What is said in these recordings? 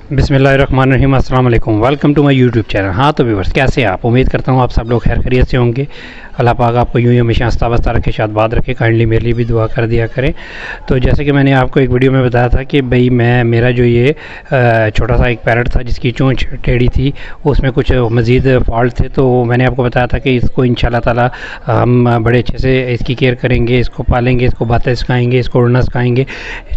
बिस्मिल्लाहिर्रहमानिर्रहीम, अस्सलाम वालेकुम। Welcome to my YouTube channel. हाँ तो व्यूअर्स, कैसे हैं आप? उम्मीद करता हूँ आप सब लोग खैर खैरियत से होंगे। अल्लाह पाक आपको यूँ ही हमेशा हंसता बसता रखे, शादबाद रखे। काइंडली मेरे लिए भी दुआ कर दिया करें। तो जैसे कि मैंने आपको एक वीडियो में बताया था कि भाई मेरा जो ये छोटा सा एक पैरट था जिसकी चोंच टेढ़ी थी, उसमें कुछ मज़ीद फॉल्ट थे। तो मैंने आपको बताया था कि इसको इंशाल्लाह ताला हम बड़े अच्छे से इसकी केयर करेंगे, इसको पालेंगे, इसको बातें सिखाएँगे, इसको उड़ना सिखाएँगे,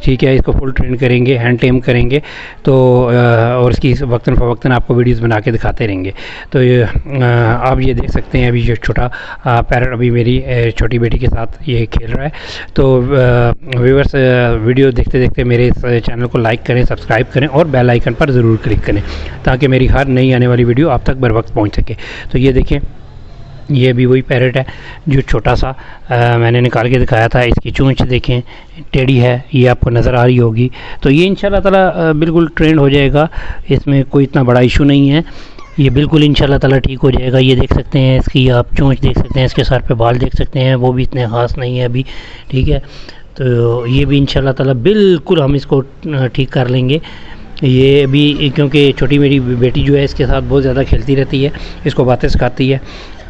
ठीक है। इसको फुल ट्रेन करेंगे, हैंड टेम करेंगे। तो और इसकी वक्तन फ़वक्तन आपको वीडियोज़ बना के दिखाते रहेंगे। तो ये आप ये देख सकते हैं, अभी ये छोटा पैरट अभी मेरी छोटी बेटी के साथ ये खेल रहा है। तो व्यूअर्स, वीडियो देखते देखते मेरे इस चैनल को लाइक करें, सब्सक्राइब करें और बेल आइकन पर ज़रूर क्लिक करें ताकि मेरी हर नई आने वाली वीडियो आप तक बर वक्त पहुँच सके। तो ये देखें, ये भी वही पैरट है जो छोटा सा मैंने निकाल के दिखाया था। इसकी चोंच देखें, टेढ़ी है, ये आपको नज़र आ रही होगी। तो ये इंशाल्लाह ताला बिल्कुल ट्रेंड हो जाएगा, इसमें कोई इतना बड़ा इशू नहीं है। ये बिल्कुल इंशाल्लाह ताला ठीक हो जाएगा। ये देख सकते हैं, इसकी आप चोंच देख सकते हैं, इसके सर पे बाल देख सकते हैं, वो भी इतने ख़ास नहीं है अभी, ठीक है। तो ये भी इंशाल्लाह ताला बिल्कुल हम इसको ठीक कर लेंगे। ये भी क्योंकि छोटी मेरी बेटी जो है इसके साथ बहुत ज़्यादा खेलती रहती है, इसको बातें सिखाती है।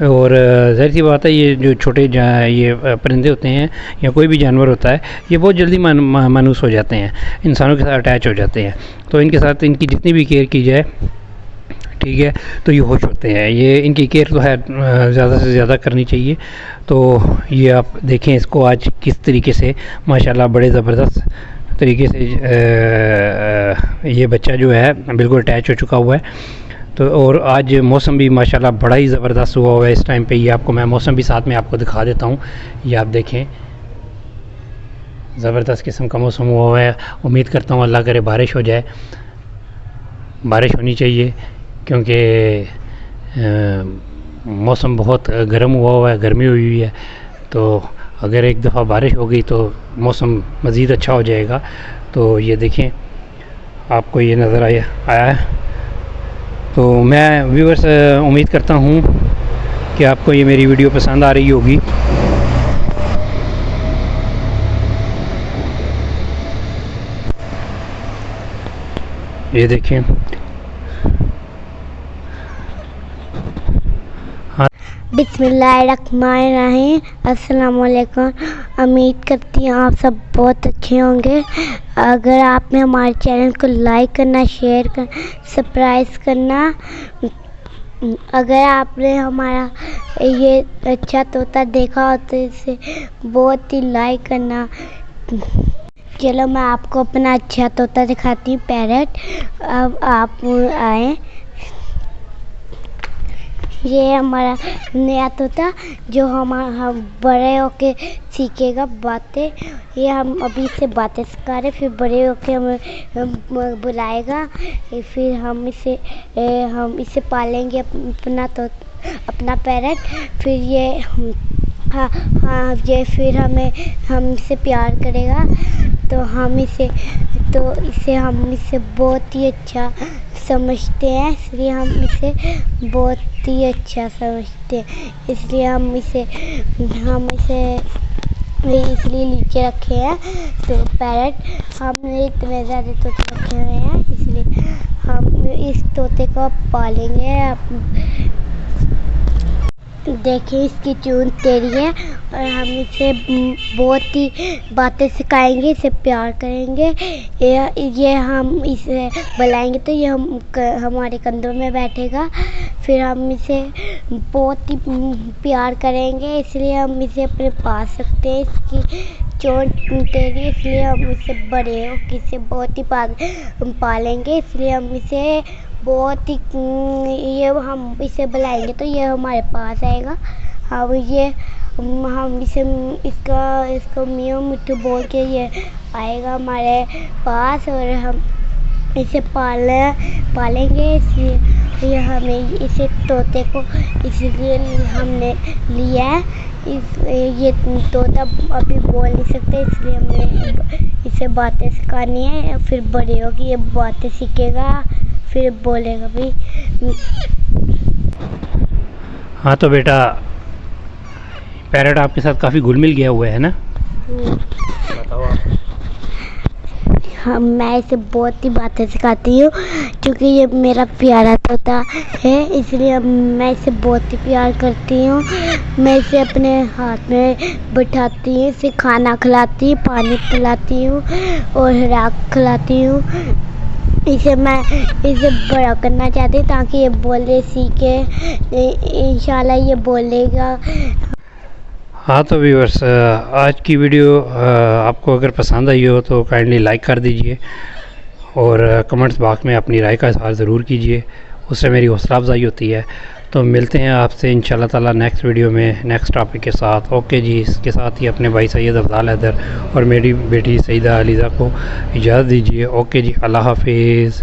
और ज़ाहिर सी बात है, ये जो छोटे ये परिंदे होते हैं या कोई भी जानवर होता है, ये बहुत जल्दी मानूस हो जाते हैं, इंसानों के साथ अटैच हो जाते हैं। तो इनके साथ इनकी जितनी भी केयर की जाए, ठीक है, तो ये खुश होते हैं। ये इनकी केयर तो है ज़्यादा से ज़्यादा करनी चाहिए। तो ये आप देखें इसको आज किस तरीके से माशाल्लाह बड़े ज़बरदस्त तरीके से ये बच्चा जो है बिल्कुल अटैच हो चुका हुआ है। तो और आज मौसम भी माशाल्लाह बड़ा ही ज़बरदस्त हुआ हुआ है इस टाइम पे। ये आपको मैं मौसम भी साथ में आपको दिखा देता हूँ। ये आप देखें, ज़बरदस्त किस्म का मौसम हुआ हुआ है। उम्मीद करता हूँ अल्लाह करे बारिश हो जाए, बारिश होनी चाहिए क्योंकि मौसम बहुत गर्म हुआ है, गर्मी हुई हुई है। तो अगर एक दफ़ा बारिश हो गई तो मौसम मज़ीद अच्छा हो जाएगा। तो ये देखें, आपको ये नज़र आया है। तो मैं व्यूअर्स उम्मीद करता हूँ कि आपको ये मेरी वीडियो पसंद आ रही होगी। ये देखें, हाँ। बिस्मिल्लाहिर्रहमानिर्रहीम, अस्सलाम वालेकुम। उम्मीद करती हूँ आप सब बहुत अच्छे होंगे। अगर आपने हमारे चैनल को लाइक करना, शेयर करना, सब्सक्राइब करना। अगर आपने हमारा ये अच्छा तोता देखा हो तो इसे बहुत ही लाइक करना। चलो मैं आपको अपना अच्छा तोता दिखाती हूँ, पैरट। अब आप आए, ये हमारा नया तोता जो हम बड़े होके सीखेगा बातें। ये हम अभी से बातें सिखा रहे, फिर बड़े होके हमें बुलाएगा, फिर हम इसे पालेंगे अपना पैरट। फिर ये हाँ ये फिर हम इसे प्यार करेगा। तो हम इसे बहुत ही अच्छा समझते हैं, इसलिए हम इसे बहुत ही अच्छा समझते हैं। इसलिए हम इसे इसलिए नीचे रखे हैं। तो पैरट हमने इतने ज़्यादा तोते रखे हुए हैं, इसलिए हम इस तोते को पालेंगे। देखिए, इसकी चोंच टेढ़ी है और हम इसे बहुत ही बातें सिखाएंगे, इसे प्यार करेंगे। ये हम इसे बुलाएंगे तो ये हमारे कंधों में बैठेगा। फिर हम इसे बहुत ही प्यार करेंगे, इसलिए हम इसे अपने पास रखते हैं। इसकी चोंच टेढ़ी, इसलिए हम इसे बड़े होकर इसे बहुत ही पालेंगे। इसलिए हम इसे बहुत ही हम इसे बुलाएंगे तो ये हमारे पास आएगा। हम इसे इसको मियाँ मिट्ठू बोल के ये आएगा हमारे पास और हम इसे पालेंगे। इसलिए हमें इसे तोते को इसलिए हमने लिया है। ये तोता अभी बोल नहीं सकते, इसलिए हमने इसे बातें सिखानी है। फिर बड़े होगी ये बातें सीखेगा, फिर बोलेगा भी। हाँ तो बेटा, पैरट आपके साथ काफ़ी घुल मिल गया हुआ है ना? बताओ आप। मैं इसे बहुत ही बातें सिखाती हूँ, क्योंकि ये मेरा प्यारा तोता है, इसलिए मैं इसे बहुत ही प्यार करती हूँ। मैं इसे अपने हाथ में बिठाती हूँ, इसे खाना खिलाती हूँ, पानी पिलाती हूँ और राख खिलाती हूँ। इसे बड़ा करना चाहती हूँ ताकि ये बोले सीखे, इंशाल्लाह ये बोलेगा। हाँ तो व्यूअर्स, आज की वीडियो आपको अगर पसंद आई हो तो काइंडली लाइक कर दीजिए और कमेंट्स बॉक्स में अपनी राय का इज़हार ज़रूर कीजिए, उससे मेरी हौसला अफजाई होती है। तो मिलते हैं आपसे इंशाल्लाह ताला नेक्स्ट वीडियो में नेक्स्ट टॉपिक के साथ। ओके जी, इसके साथ ही अपने भाई सैयद अफजाल हैदर और मेरी बेटी सईदा अलीज़ा को इजाज़त दीजिए। ओके जी, अल्लाह हाफिज़।